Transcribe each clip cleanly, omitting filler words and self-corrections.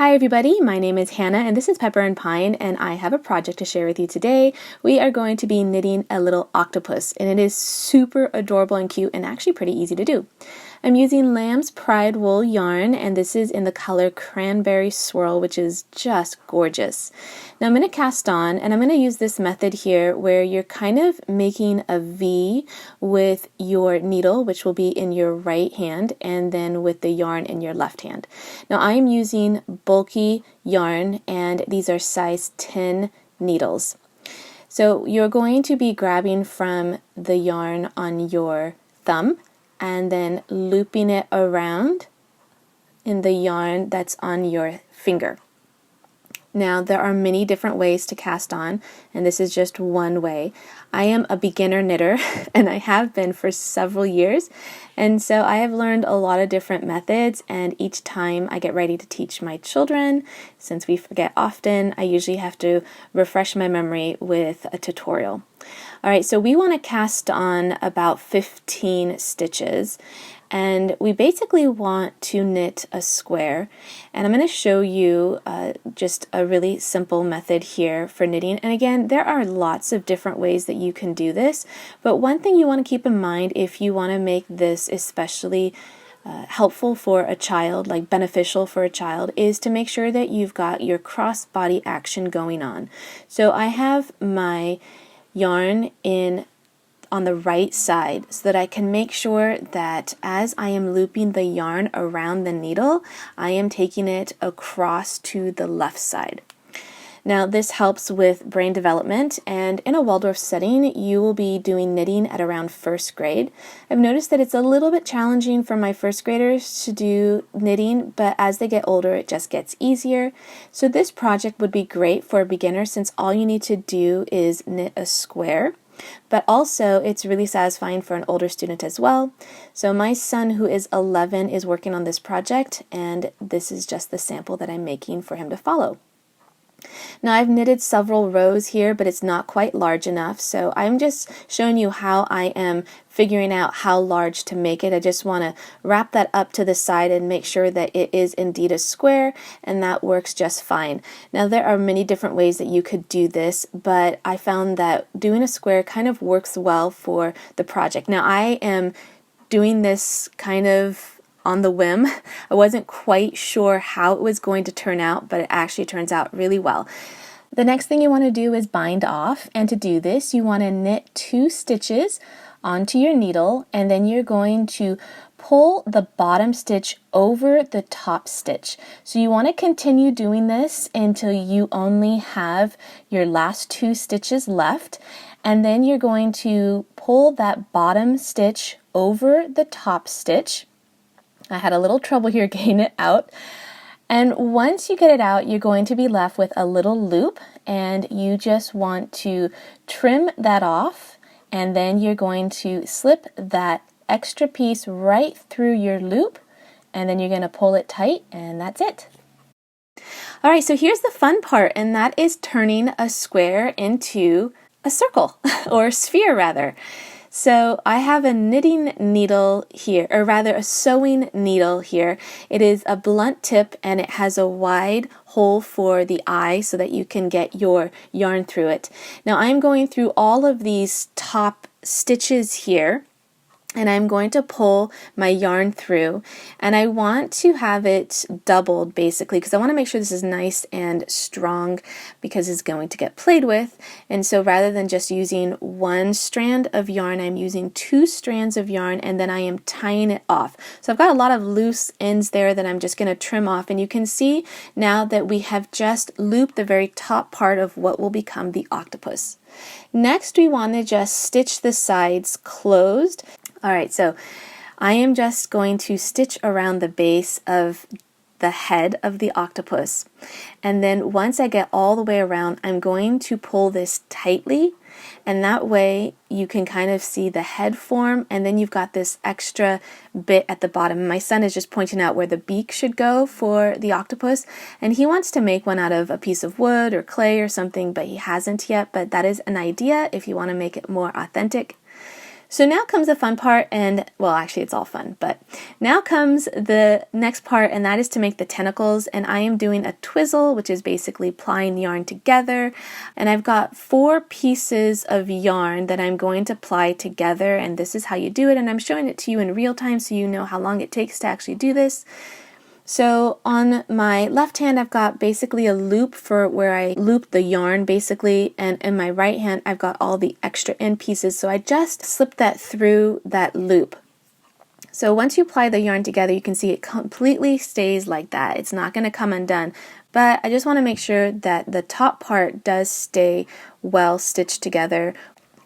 Hi everybody, my name is Hannah and this is Pepper and Pine and I have a project to share with you today. We are going to be knitting a little octopus and it is super adorable and cute and actually pretty easy to do. I'm using Lamb's Pride wool yarn and this is in the color Cranberry Swirl, which is just gorgeous. Now I'm going to cast on and I'm going to use this method here where you're kind of making a V with your needle, which will be in your right hand, and then with the yarn in your left hand. Now I am using bulky yarn and these are size 10 needles. So you're going to be grabbing from the yarn on your thumb and then looping it around in the yarn that's on your finger. Now there are many different ways to cast on and this is just one way. I am a beginner knitter and I have been for several years, and so I have learned a lot of different methods, and each time I get ready to teach my children, since we forget often, I usually have to refresh my memory with a tutorial. Alright, so we want to cast on about 15 stitches and we basically want to knit a square, and I'm going to show you just a really simple method here for knitting. And again, there are lots of different ways that you can do this, but one thing you want to keep in mind if you want to make this especially helpful for a child, like beneficial for a child, is to make sure that you've got your cross body action going on. So I have my yarn on the right side so that I can make sure that as I am looping the yarn around the needle, I am taking it across to the left side. Now this helps with brain development, and in a Waldorf setting you will be doing knitting at around first grade. I've noticed that it's a little bit challenging for my first graders to do knitting, but as they get older it just gets easier. So this project would be great for a beginner since all you need to do is knit a square. But also it's really satisfying for an older student as well. So my son, who is 11, is working on this project, and this is just the sample that I'm making for him to follow. Now I've knitted several rows here, but it's not quite large enough, so I'm just showing you how I am figuring out how large to make it. I just want to wrap that up to the side and make sure that it is indeed a square, and that works just fine. Now there are many different ways that you could do this, but I found that doing a square kind of works well for the project. Now I am doing this kind of on the whim. I wasn't quite sure how it was going to turn out, but it actually turns out really well. The next thing you want to do is bind off, and to do this you want to knit 2 stitches onto your needle, and then you're going to pull the bottom stitch over the top stitch. So you want to continue doing this until you only have your last 2 stitches left, and then you're going to pull that bottom stitch over the top stitch. I had a little trouble here getting it out. And once you get it out, you're going to be left with a little loop, and you just want to trim that off, and then you're going to slip that extra piece right through your loop, and then you're going to pull it tight, and that's it. Alright, so here's the fun part, and that is turning a square into a circle, or a sphere rather. So I have a knitting needle here, or rather a sewing needle here. It is a blunt tip and it has a wide hole for the eye so that you can get your yarn through it. Now I'm going through all of these top stitches here, and I'm going to pull my yarn through, and I want to have it doubled basically because I want to make sure this is nice and strong because it's going to get played with. And so rather than just using one strand of yarn, I'm using 2 strands of yarn, and then I am tying it off. So I've got a lot of loose ends there that I'm just going to trim off, and you can see now that we have just looped the very top part of what will become the octopus. Next we want to just stitch the sides closed. Alright, so I am just going to stitch around the base of the head of the octopus, and then once I get all the way around, I'm going to pull this tightly, and that way you can kind of see the head form, and then you've got this extra bit at the bottom. My son is just pointing out where the beak should go for the octopus, and he wants to make one out of a piece of wood or clay or something, but he hasn't yet, but that is an idea if you want to make it more authentic. So now comes the fun part, and well, actually it's all fun, but now comes the next part, and that is to make the tentacles. And I am doing a twizzle, which is basically plying yarn together. And I've got 4 pieces of yarn that I'm going to ply together, and this is how you do it. And I'm showing it to you in real time so you know how long it takes to actually do this. So on my left hand, I've got basically a loop for where I loop the yarn basically, and in my right hand, I've got all the extra end pieces. So I just slip that through that loop. So once you apply the yarn together, you can see it completely stays like that. It's not going to come undone, but I just want to make sure that the top part does stay well stitched together.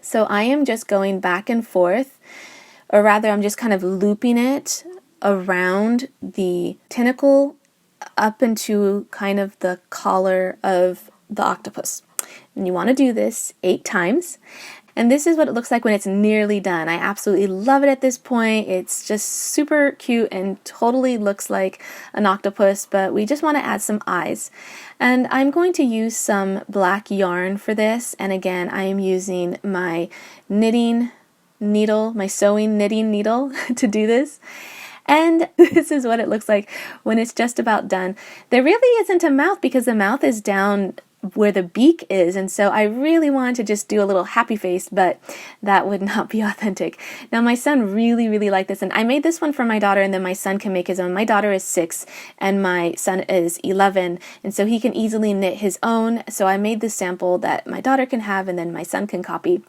So I am just going back and forth, or rather I'm just kind of looping it around the tentacle up into kind of the collar of the octopus. And you want to do this 8 times. And this is what it looks like when it's nearly done. I absolutely love it at this point. It's just super cute and totally looks like an octopus, but we just want to add some eyes. And I'm going to use some black yarn for this. And again, I am using my knitting needle, my sewing knitting needle to do this. And this is what it looks like when it's just about done. There really isn't a mouth because the mouth is down where the beak is, and so I really wanted to just do a little happy face, but that would not be authentic. Now my son really liked this, and I made this one for my daughter, and then my son can make his own. My daughter is 6 and my son is 11, and so he can easily knit his own. So I made this sample that my daughter can have and then my son can copy.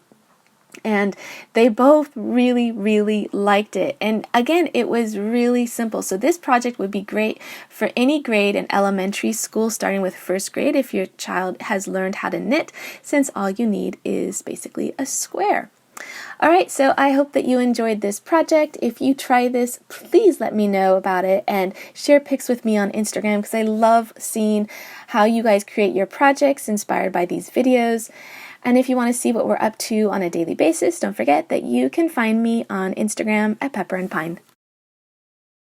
And they both really liked it. And again, it was really simple. So this project would be great for any grade in elementary school, starting with 1st grade if your child has learned how to knit, since all you need is basically a square. Alright, so I hope that you enjoyed this project. If you try this, please let me know about it and share pics with me on Instagram, because I love seeing how you guys create your projects inspired by these videos. And if you want to see what we're up to on a daily basis, don't forget that you can find me on Instagram at Pepper and Pine.